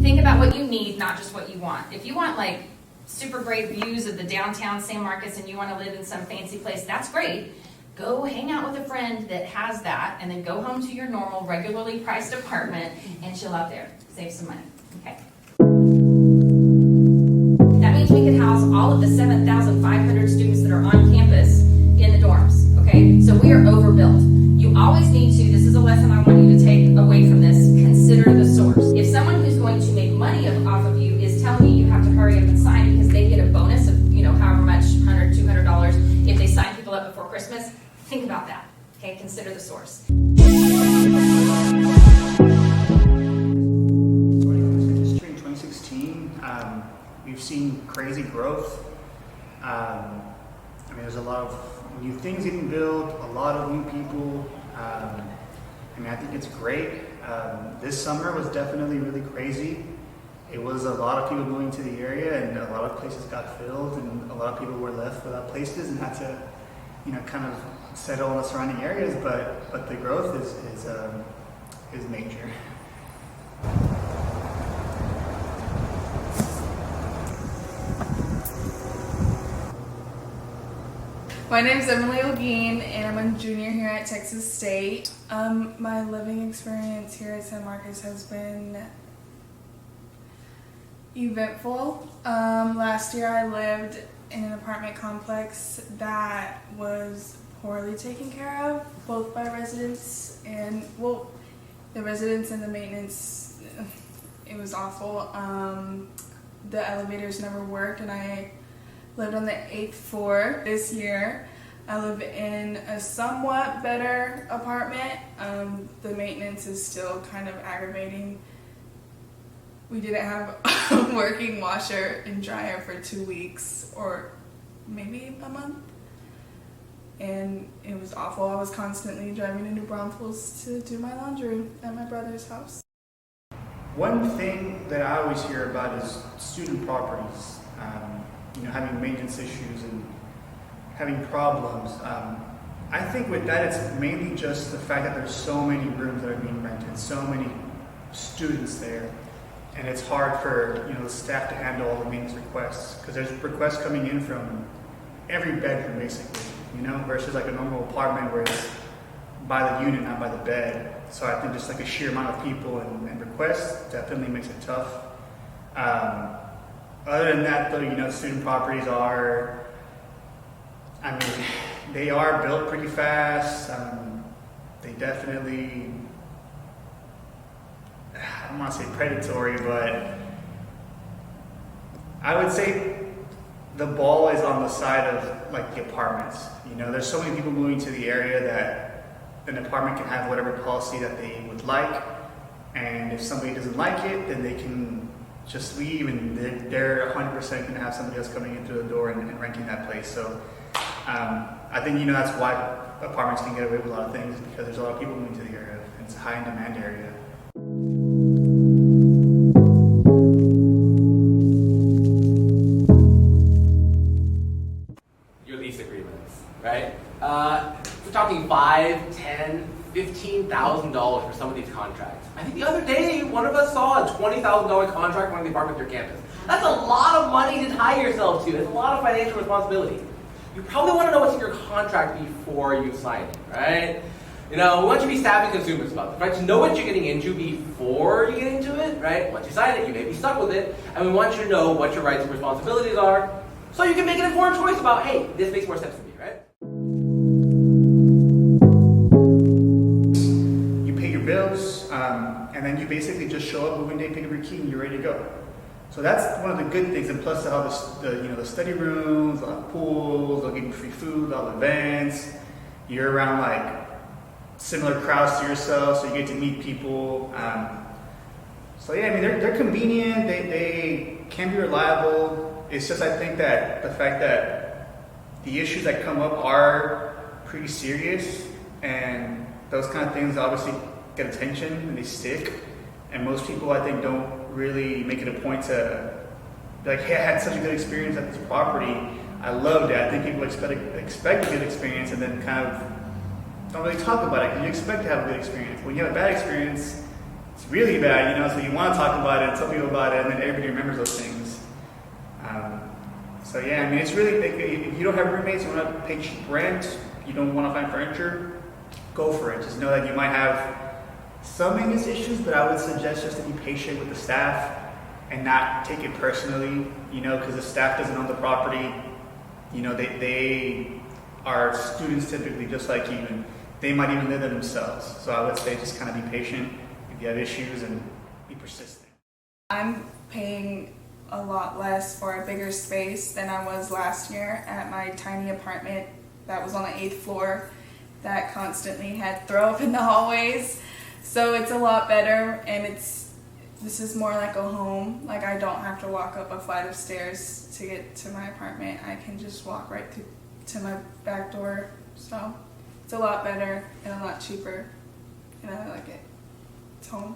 Think about what you need, not just what you want. If you want like super great views of the downtown San Marcos and you want to live in some fancy place, that's great. Go hang out with a friend that has that, and then go home to your normal, regularly priced apartment and chill out there. Save some money, okay? That means we could house all of the 7,500 students that are on campus in the dorms, okay? So we are overbuilt. You always need to, this is a lesson I want you to take away from this, consider the source. If someone who's going to make money off of you is telling you you have to hurry up and sign because they get a bonus of, however much, $100, $200, if they sign people up before Christmas, think about that, okay? Consider the source. In 2016, we've seen crazy growth. There's a lot of new things getting built, a lot of new people. I think it's great. This summer was definitely really crazy. It was a lot of people moving to the area, and a lot of places got filled, and a lot of people were left without places and had to, kind of settle in the surrounding areas. But the growth is major. My name is Emily Olguin, and I'm a junior here at Texas State. My living experience here at San Marcos has been eventful. Last year I lived in an apartment complex that was poorly taken care of, both by residents and, the residents and the maintenance. It was awful. The elevators never worked, and I lived on the 8th floor. This year I live in a somewhat better apartment. The maintenance is still kind of aggravating. We didn't have a working washer and dryer for 2 weeks, or maybe a month, and it was awful. I was constantly driving to New Braunfels to do my laundry at my brother's house. One thing that I always hear about is student properties. Having maintenance issues and having problems. I think with that, it's mainly just the fact that there's so many rooms that are being rented, so many students there, and it's hard for the staff to handle all the maintenance requests, because there's requests coming in from every bedroom basically, versus like a normal apartment where it's by the unit, not by the bed. So I think just like a sheer amount of people and requests definitely makes it tough. Other than that, though, student properties are, they are built pretty fast. They definitely, I don't want to say predatory, but I would say the ball is on the side of like the apartments. There's so many people moving to the area that an apartment can have whatever policy that they would like, and if somebody doesn't like it, then they can just leave, and they're 100% going to have somebody else coming in through the door and renting that place. So I think that's why apartments can get away with a lot of things, because there's a lot of people moving to the area. It's a high in demand area. Your lease agreements, right? We're talking $5,000, $10,000, $15,000 for some of these contracts. I think the other day, one of us saw a $20,000 contract for one of the apartments at your campus. That's a lot of money to tie yourself to. It's a lot of financial responsibility. You probably want to know what's in your contract before you sign it, right? We want you to be savvy consumers about this, right? To know what you're getting into before you get into it, right? Once you sign it, you may be stuck with it, and we want you to know what your rights and responsibilities are, so you can make an informed choice about, hey, this makes more sense to me, right? Bills, and then you basically just show up moving day, pick up your key, and you're ready to go. So that's one of the good things, and plus all the study rooms, all the pools, they'll give you free food, all the events. You're around like similar crowds to yourself, so you get to meet people. They're convenient. They can be reliable. It's just I think that the fact that the issues that come up are pretty serious, and those kind of things obviously get attention and they stick. And most people, I think, don't really make it a point to be like, hey, I had such a good experience at this property. I loved it. I think people expect a good experience and then kind of don't really talk about it because you expect to have a good experience. When you have a bad experience, it's really bad, you know, so you want to talk about it and tell people about it, and then everybody remembers those things. So yeah, I mean, it's really, if you don't have roommates, you want to pay cheap rent, you don't want to find furniture, go for it. Just know that you might have some maintenance issues, but I would suggest just to be patient with the staff and not take it personally, you know, because the staff doesn't own the property. You know, they are students typically just like you, and they might even live there themselves. So I would say just kind of be patient if you have issues and be persistent. I'm paying a lot less for a bigger space than I was last year at my tiny apartment that was on the 8th floor that constantly had throw up in the hallways. So it's a lot better, and this is more like a home. Like, I don't have to walk up a flight of stairs to get to my apartment. I can just walk right to my back door. So it's a lot better and a lot cheaper, and I like it. It's home.